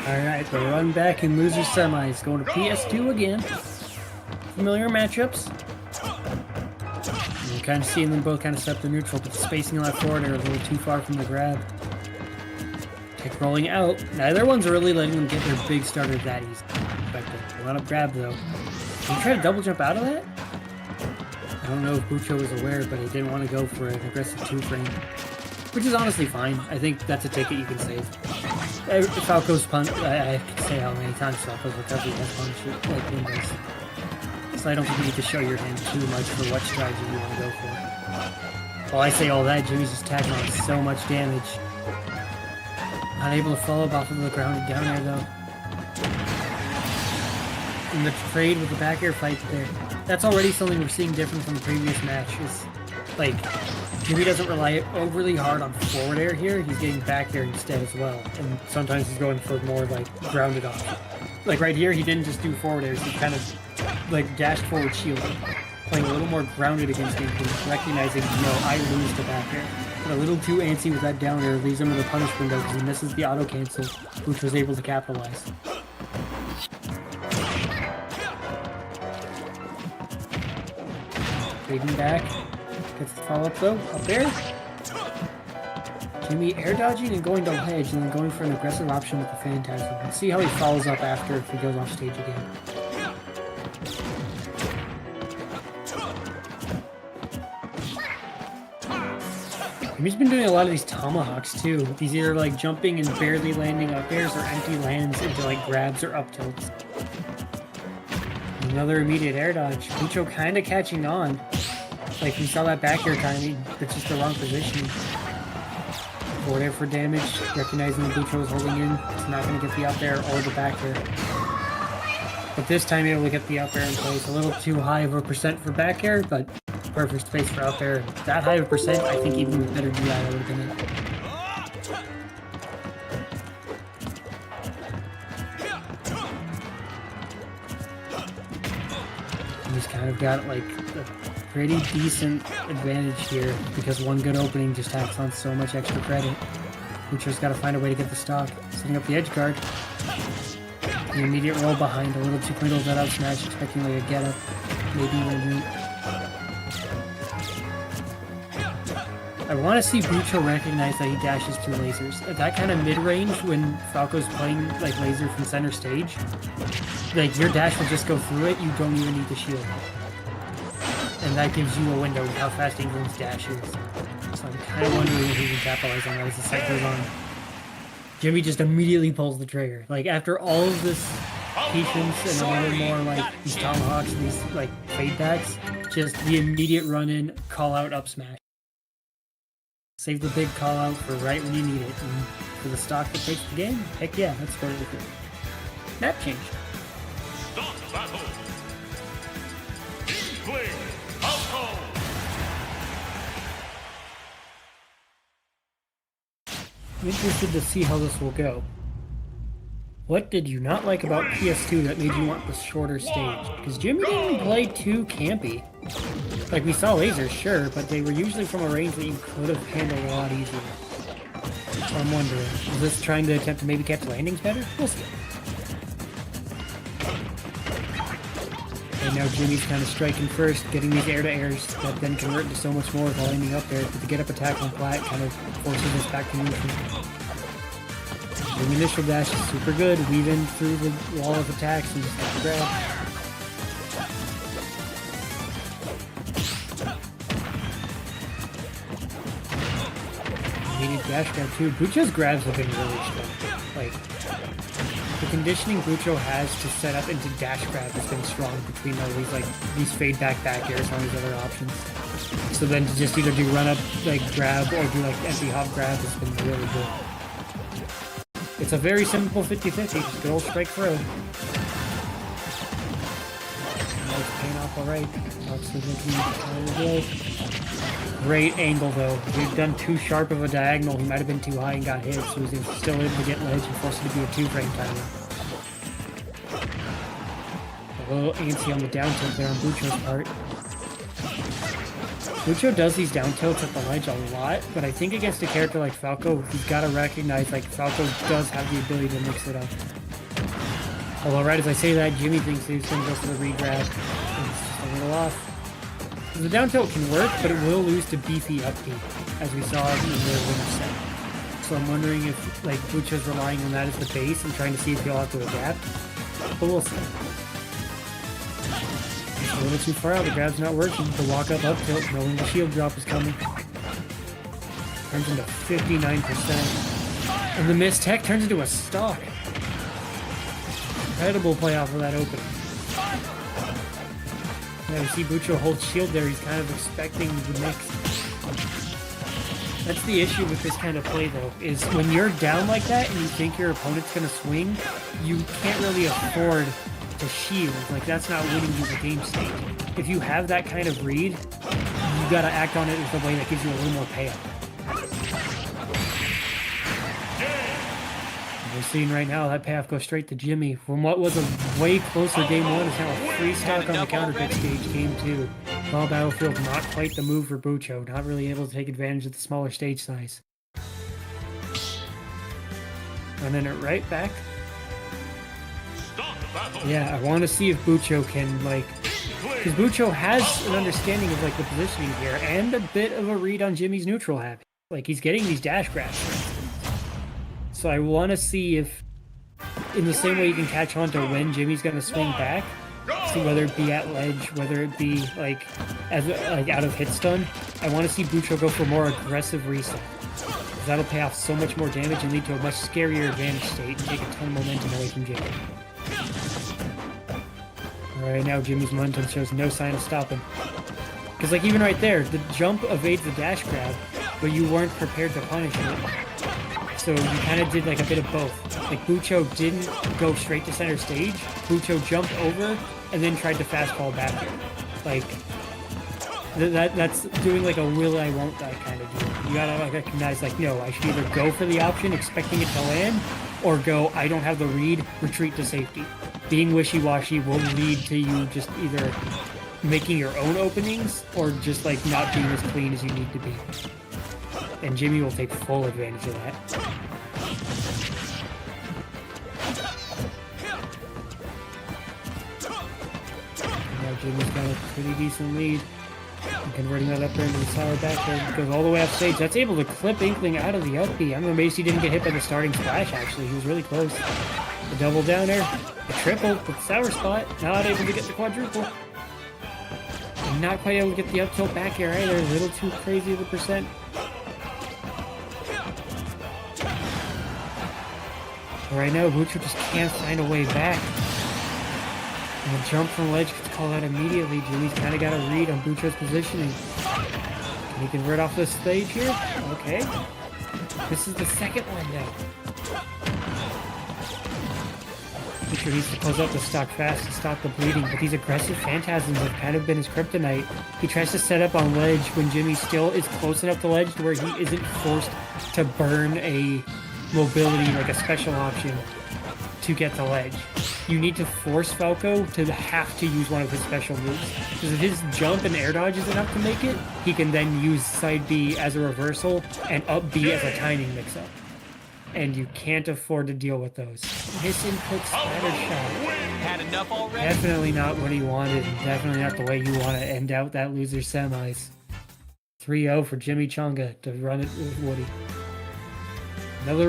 Alright, the run back in loser semis. Going to PS2 again. Familiar matchups. You're kind of seeing them both kind of step to neutral, but the spacing on that forward air is a little too far from the grab. Kick rolling out. Neither one's really letting them get their big starter that easy. Expected. A lot of grab though. Did he try to double jump out of that? I don't know if Bucho was aware, but he didn't want to go for an aggressive 2-frame. Which is honestly fine. I think that's a ticket you can save. Falco's punch, I can say how many times Falco's recovery has punched like windows. So I don't think you need to show your hand too much for what strategy you want to go for. While I say all that, Jimmy's just tacking on so much damage. Not able to follow up off of the grounded down air though. And the trade with the back air fight there. That's already something we're seeing different from the previous match. Is like Jimmy doesn't rely overly hard on forward air here. He's getting back air instead as well. And sometimes he's going for more like grounded off. Like right here, he didn't just do forward airs. He kind of like dashed forward shielding. Playing a little more grounded against him, recognizing, I lose the back air. But a little too antsy with that down air leaves him in the punish window because he misses the auto cancel, which was able to capitalize. Fading back. Gets the follow-up though. Up there. Jimmy air dodging and going to ledge and then going for an aggressive option with the Phantasm. Let's see how he follows up after if he goes off stage again. Jimmy's been doing a lot of these tomahawks too. These either like jumping and barely landing up airs or empty lands into like grabs or up tilts. Another immediate air dodge. Bucho kind of catching on. Like we saw that back air timing, but just the wrong position. Forward air for damage, recognizing that Bucho is holding in. It's not going to get the up air or the back air. But this time able to get the up air in place. A little too high of a percent for back air, but perfect space for up air. That high of a percent, I think even with better DI, that would have been it. He's kind of got like a pretty decent advantage here because one good opening just tacks on so much extra credit. Bucho's got to find a way to get the stock. Setting up the edge guard. The immediate roll behind, a little too quick that out smash, expecting like a get up, maybe even a root. I want to see Bucho recognize that he dashes through lasers. At that kind of mid-range, when Falco's playing like laser from center stage, like your dash will just go through it, you don't even need to shield. And that gives you a window of how fast England's dash is. So I'm kind of wondering if he can capitalize on that as the set goes on. Jimmy just immediately pulls the trigger. Like after all of this patience and a little more like these tomahawks and these like fade backs, just the immediate run in, call out, up smash. Save the big call out for right when you need it. And for the stock that takes the game, heck yeah, let's go with it. Map change. I'm interested to see how this will go. What did you not like about PS2 that made you want the shorter stage? Because Jimmy didn't play too campy. Like, we saw lasers, sure, but they were usually from a range that you could have handled a lot easier. So I'm wondering, is this trying to attempt to maybe catch landings better? We'll see. And now Jimmy's kind of striking first, getting these air-to-airs that then convert into so much more while landing up there. But the get-up attack on flat kind of forces us back to neutral. The initial dash is super good, weaving through the wall of attacks and just get the grab. Immediate dash grab too. Bucho's grabs have been really strong. Like, the conditioning Bucho has to set up into dash grab has been strong between all these fade back airs on these other options. So then to just either do run up like grab or do like empty hop grab has been really good. It's a very simple 50-50, just good old strike throw. Nice paying off alright. Great angle though. We've done too sharp of a diagonal. He might have been too high and got hit, so he was still able to get ledge and forced it to be a 2-frame timer. A little antsy on the down tilt there on Bucho's part. Bucho does these down tilts at the ledge a lot, but I think against a character like Falco, he's got to recognize like Falco does have the ability to mix it up. Although right as I say that, Jimmy thinks he's going to go for the regrab. It's just a little off. The down tilt can work, but it will lose to beefy up B, as we saw in the winner set. So I'm wondering if like Bucho's relying on that as the base and trying to see if he'll have to adapt. But we'll see. A little too far out, the grab's not working. The walk up tilt, knowing the shield drop is coming. Turns into 59%. And the missed tech turns into a stock. Incredible play off of that opening. Yeah, we see Bucho hold shield there. He's kind of expecting the mix. That's the issue with this kind of play, though, is when you're down like that and you think your opponent's going to swing, you can't really afford to shield. Like, that's not winning you the game state. If you have that kind of read, you got to act on it in a way that gives you a little more payoff. We're seeing right now that payoff goes straight to Jimmy. From what was a way closer game one, is now a free stock on the counter pick stage game two. Small battlefield, not quite the move for Bucho. Not really able to take advantage of the smaller stage size. And then it right back. Yeah, I want to see if Bucho can, like... Because Bucho has an understanding of, like, the positioning here, and a bit of a read on Jimmy's neutral habit. Like, he's getting these dash grabs. So I want to see if, in the same way you can catch on to when Jimmy's going to swing back, see whether it be at ledge, whether it be, like, out of hit stun, I want to see Bucho go for a more aggressive reset. Because that'll pay off so much more damage and lead to a much scarier advantage state and take a ton of momentum away from Jimmy. Alright, now Jimmy's momentum shows no sign of stopping. Because, like, even right there, the jump evades the dash grab, but you weren't prepared to punish it. So you kind of did, like, a bit of both. Like, Bucho didn't go straight to center stage. Bucho jumped over and then tried to fastball back. Like, that's doing, like, a will I won't die kind of deal. You gotta, like, recognize, like, no, I should either go for the option expecting it to land, or go, I don't have the read, retreat to safety. Being wishy-washy will lead to you just either making your own openings or just, like, not being as clean as you need to be. And Jimmy will take full advantage of that. Now Jimmy's got a pretty decent lead. And converting that up there into the sour back there. Goes all the way off stage. That's able to clip Inkling out of the up B. I'm amazed he didn't get hit by the starting splash, actually. He was really close. The double down there. The triple with the sour spot. Not able to get the quadruple. And not quite able to get the up tilt back here either. A little too crazy of a percent. Right now, Bucho just can't find a way back. And the jump from ledge gets called out immediately. Jimmy's kind of got a read on Bucho's positioning. Can he convert off this stage here? Okay. This is the second one now. Bucho needs to close up the stock fast to stop the bleeding, but these aggressive phantasms have kind of been his kryptonite. He tries to set up on ledge when Jimmy still is close enough to ledge to where he isn't forced to burn a mobility, like a special option, to get the ledge. You need to force Falco to have to use one of his special moves. Because if his jump and air dodge is enough to make it, he can then use side B as a reversal and up B as a timing mix-up. And you can't afford to deal with those. Misinput splatter shot. Had enough already? Definitely not what he wanted, and definitely not the way you want to end out that loser's semis. 3-0 for Jimmy Chonga to run it with Woody. Another